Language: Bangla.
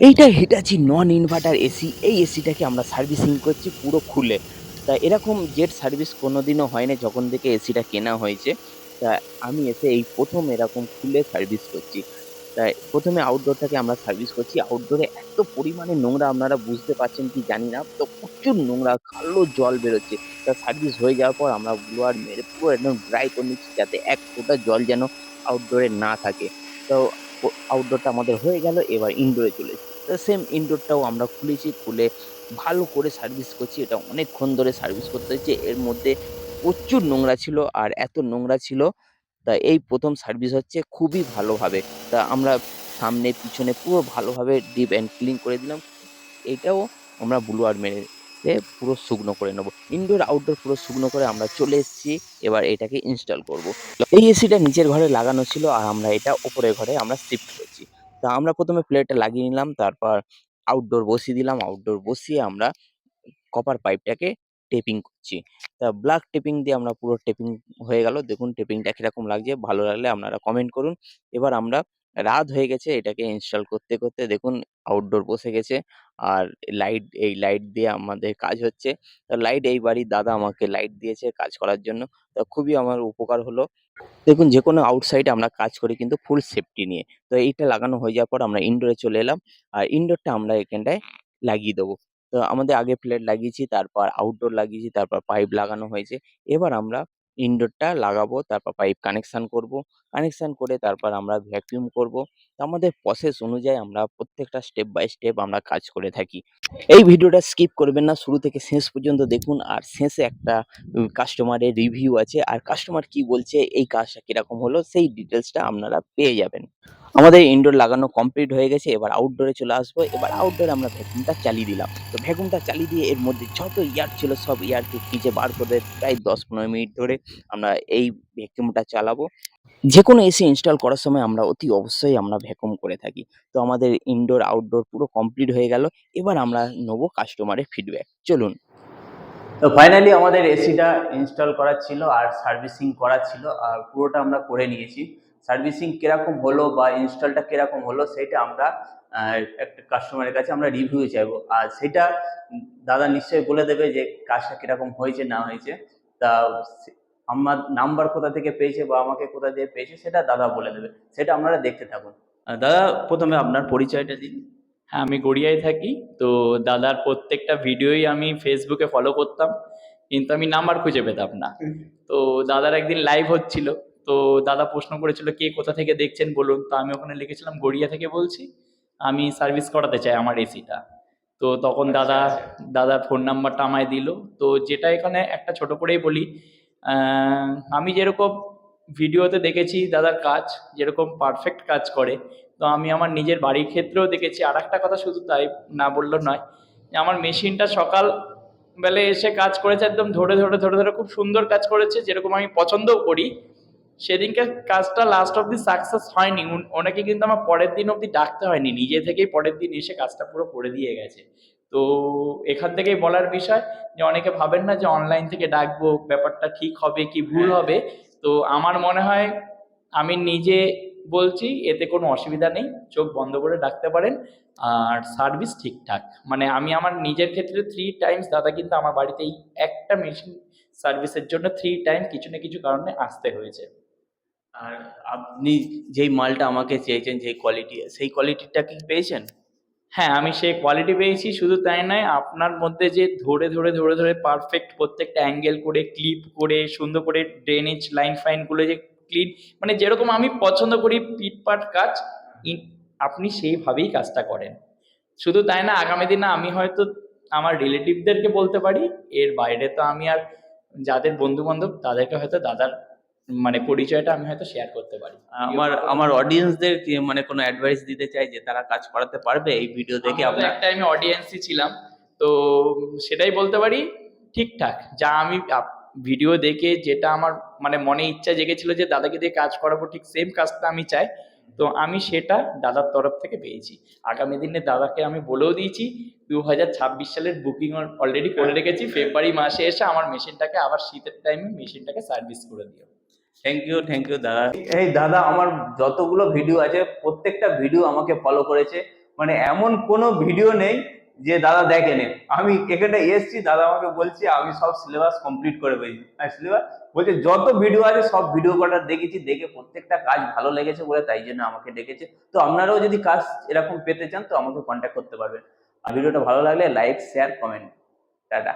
এইটা হিটাচি নন ইনভার্টার এসি। এই এসিটাকে আমরা সার্ভিসিং করছি পুরো খুলে। তা এরকম জেট সার্ভিস কোনোদিনও হয়নি যখন থেকে এসিটা কেনা হয়েছে। তা আমি এসে এই ১ম এরকম খুলে সার্ভিস করছি। তাই ১ম এ আউটডোরটাকে আমরা সার্ভিস করছি। আউটডোরে এত পরিমাণে নোংরা আপনারা বুঝতে পারছেন কি জানি না। তো প্রচুর নোংরা কালো জল বেরোচ্ছে। তা সার্ভিস হয়ে যাওয়ার পর আমরা ব্লোয়ার মেরে পুরো একদম ড্রাই করে নিচ্ছি যাতে এক ফোঁটা জল যেন আউটডোরে না থাকে। তো আউটডোরটা আমাদের হয়ে গেল। এবার ইনডোরে চলে এসেছি। তো সেম ইনডোরটাও আমরা খুলেছি। খুলে ভালো করে সার্ভিস করছি। এটা অনেকক্ষণ ধরে সার্ভিস করতে হচ্ছে। এর মধ্যে প্রচুর নোংরা ছিল। আর এত নোংরা ছিল তা এই ১ম সার্ভিস হচ্ছে খুবই ভালোভাবে। তা আমরা সামনে পিছনে পুরো ভালোভাবে ডিপ অ্যান্ড ক্লিন করে দিলাম। এটাও আমরা ব্লোয়ার মেরে পুরো শুকনো করে নেব। ইনডোর আউটডোর পুরো শুকনো করে আমরা চলে এসেছি। এবার এটাকে ইনস্টল করব। এই এসিটা নিচের ঘরে লাগানো ছিল আর আমরা এটা উপরের ঘরে আমরা শিফট করছি। তা আমরা ১ম এ প্লেটটা লাগিয়ে নিলাম। তারপর আউটডোর বসিয়ে দিলাম। আউটডোর বসিয়ে আমরা কপার পাইপটাকে টেপিং করছি। তা ব্ল্যাক টেপিং দিয়ে আমরা পুরো টেপিং হয়ে গেল। দেখুন টেপিংটা কিরকম লাগছে। ভালো লাগলে আপনারা কমেন্ট করুন। এবার আমরা রাত হয়ে গেছে এটাকে ইনস্টল করতে, করতে দেখুন আউটডোর বসে গেছে। আর এই লাইট দিয়ে আমাদের কাজ হচ্ছে। তো লাইট এই বাড়ির দাদা আমাকে লাইট দিয়েছে কাজ করার জন্য। তা খুবই আমার উপকার হলো। দেখুন যেকোনো আউটসাইডে আমরা কাজ করি কিন্তু ফুল সেফটি নিয়ে। তো এইটা লাগানো হয়ে যাওয়ার পর আমরা ইনডোরে চলে এলাম। আর ইনডোরটা আমরা এখানটায় লাগিয়ে দেবো। তো আমাদের আগে প্লেট লাগিয়েছি, তারপর আউটডোর লাগিয়েছি, তারপর পাইপ লাগানো হয়েছে। এবার আমরা ইনডোরটা লাগাবো, তারপর পাইপ কানেকশন করব। কানেকশন করে তারপর আমরা ভ্যাকুয়াম করব। তো আমাদের প্রসেস অনুযায়ী আমরা প্রত্যেকটা স্টেপ বাই স্টেপ আমরা কাজ করে থাকি। এই ভিডিওটা স্কিপ করবেন না, শুরু থেকে শেষ পর্যন্ত দেখুন। আর শেষে একটা কাস্টমারের রিভিউ আছে আর কাস্টমার কি বলছে এই কাজটা কিরকম হলো সেই ডিটেলসটা আপনারা পেয়ে যাবেন। আমাদের ইনডোর লাগানো কমপ্লিট হয়ে গেছে। এবার আউটডোরে চলে আসবো। এবার আউটডোরে আমরা ভ্যাকুমটা চালিয়ে দিলাম। তো ভ্যাকুমটা চালিয়ে দিয়ে এর মধ্যে যত এয়ার ছিল সব এয়ারকে খিঁচে বার করে প্রায় ১০-১৫ মিনিট ধরে আমরা এই ভ্যাকুমটা চালাবো। যেকোনো এসি ইনস্টল করার সময় আমরা অতি অবশ্যই আমরা ভ্যাকুম করে থাকি। তো আমাদের ইনডোর আউটডোর পুরো কমপ্লিট হয়ে গেল। এবার আমরা নেবো কাস্টমারের ফিডব্যাক। চলুন। তো ফাইনালি আমাদের এসিটা ইনস্টল করা ছিল আর সার্ভিসিং করা ছিল। আর পুরোটা আমরা করে নিয়েছি। সার্ভিসিং কিরকম হলো বা ইনস্টলটা কিরকম হলো সেটা আমরা একটা কাস্টমারের কাছে আমরা রিভিউ চাইবো। আর সেটা দাদা নিশ্চয়ই বলে দেবে যে কাজটা কিরকম হয়েছে না হয়েছে। তা আমার নাম্বার কোথা থেকে পেয়েছে বা আমাকে কোথা দিয়ে পেয়েছে সেটা দাদা বলে দেবে। সেটা আপনারা দেখতে থাকুন। দাদা প্রথমে আপনার পরিচয়টা দিন। হ্যাঁ, আমি গড়িয়ায় থাকি। তো দাদার প্রত্যেকটা ভিডিওই আমি ফেসবুকে ফলো করতাম, কিন্তু আমি নাম্বার খুঁজে পেতাম না। তো দাদার একদিন লাইভ হচ্ছিল। তো দাদা প্রশ্ন করেছিল, কে কোথা থেকে দেখছেন বলুন। তো আমি ওখানে লিখেছিলাম গড়িয়া থেকে বলছি, আমি সার্ভিস করাতে চাই আমার এসিটা। তো তখন দাদার ফোন নাম্বারটা আমায় দিল। তো যেটা এখানে একটা ছোট করেই বলি, আমি যেরকম ভিডিওতে দেখেছি দাদার কাজ, যেরকম পারফেক্ট কাজ করে, তো আমি আমার নিজের বাড়ির ক্ষেত্রেও দেখেছি। আর একটা কথা শুধু তাই না বললেও নয়, যে আমার মেশিনটা সকাল বেলায় এসে কাজ করেছে, একদম ধরে ধরে ধরে ধরে খুব সুন্দর কাজ করেছে, যেরকম আমি পছন্দও করি। সেদিনকে কাজটা লাস্ট অব্দি সাকসেস হয়নি। ওনাকে কিন্তু আমার পরের দিন অব্দি ডাকতে হয়নি, নিজে থেকেই পরের দিন এসে কাজটা পুরো করে দিয়ে গেছে। তো এখান থেকেই বলার বিষয়, যে অনেকে ভাবেন না যে অনলাইন থেকে ডাকবো ব্যাপারটা ঠিক হবে কি ভুল হবে। তো আমার মনে হয়, আমি নিজে বলছি, এতে কোনো অসুবিধা নেই, চোখ বন্ধ করে ডাকতে পারেন। আর সার্ভিস ঠিকঠাক, মানে আমি আমার নিজের ক্ষেত্রে 3 টাইমস দাদা কিন্তু আমার বাড়িতে এই একটা মেশিন সার্ভিসের জন্য 3 টাইম কিছু না কিছু কারণে আসতে হয়েছে। আর আপনি যেই মালটা আমাকে চেয়েছেন যেই কোয়ালিটি সেই কোয়ালিটিটা কি পেয়েছেন? হ্যাঁ, আমি সেই কোয়ালিটি পেয়েছি। শুধু তাই নয়, আপনার মধ্যে যে ধরে ধরে ধরে ধরে পারফেক্ট প্রত্যেকটা অ্যাঙ্গেল করে ক্লিপ করে সুন্দর করে ড্রেনেজ লাইন ফাইনগুলো যে ক্লিন, মানে যেরকম আমি পছন্দ করি পিটপাট কাজ, আপনি সেইভাবেই কাজটা করেন। শুধু তাই না, আগামী দিনে আমি হয়তো আমার রিলেটিভদেরকে বলতে পারি, এর বাইরে তো আমি আর যাদের বন্ধু বান্ধব তাদেরকে হয়তো দাদার মানে পরিচয়টা আমি হয়তো শেয়ার করতে পারি। আমার আমার অডিয়েন্সদের মানে কোনো অ্যাডভাইস দিতে চাই যে তারা কাজ করাতে পারবে এই ভিডিও দেখে আমিও তো আপনার? এক টাইমে অডিয়েন্সই ছিলাম। তো সেটাই বলতে পারি, ঠিকঠাক যা আমি ভিডিও দেখে যেটা আমার মানে মনে ইচ্ছা জেগেছিল যে দাদাকে দিয়ে কাজ করাবো, ঠিক সেম কাজটা আমি চাই। তো আমি সেটা দাদার তরফ থেকে পেয়েছি। আগামী দিনে দাদাকে আমি বলেও দিয়েছি, 2026 সালের বুকিং অলরেডি করে রেখেছি। ফেব্রুয়ারি মাসে এসে আমার মেশিনটাকে আবার শীতের টাইমে মেশিনটাকে সার্ভিস করে দিও। থ্যাংক ইউ দাদা। এই দাদা আমার যতগুলো ভিডিও আছে প্রত্যেকটা ভিডিও আমাকে ফলো করেছে। মানে এমন কোনো ভিডিও নেই যে দাদা দেখেনি। আমি এখানে এসেছি, দাদা আমাকে বলছে আমি সব সিলেবাস কমপ্লিট করে পেয়েছি। আর সিলেবাস বলছে যত ভিডিও আছে সব ভিডিও কটা দেখেছি, দেখে প্রত্যেকটা কাজ ভালো লেগেছে বলে তাই জন্য আমাকে ডেকেছে। তো আপনারাও যদি কাজ এরকম পেতে চান তো আমাকে কন্ট্যাক্ট করতে পারবেন। আর ভিডিওটা ভালো লাগলে লাইক, শেয়ার, কমেন্ট। টাটা।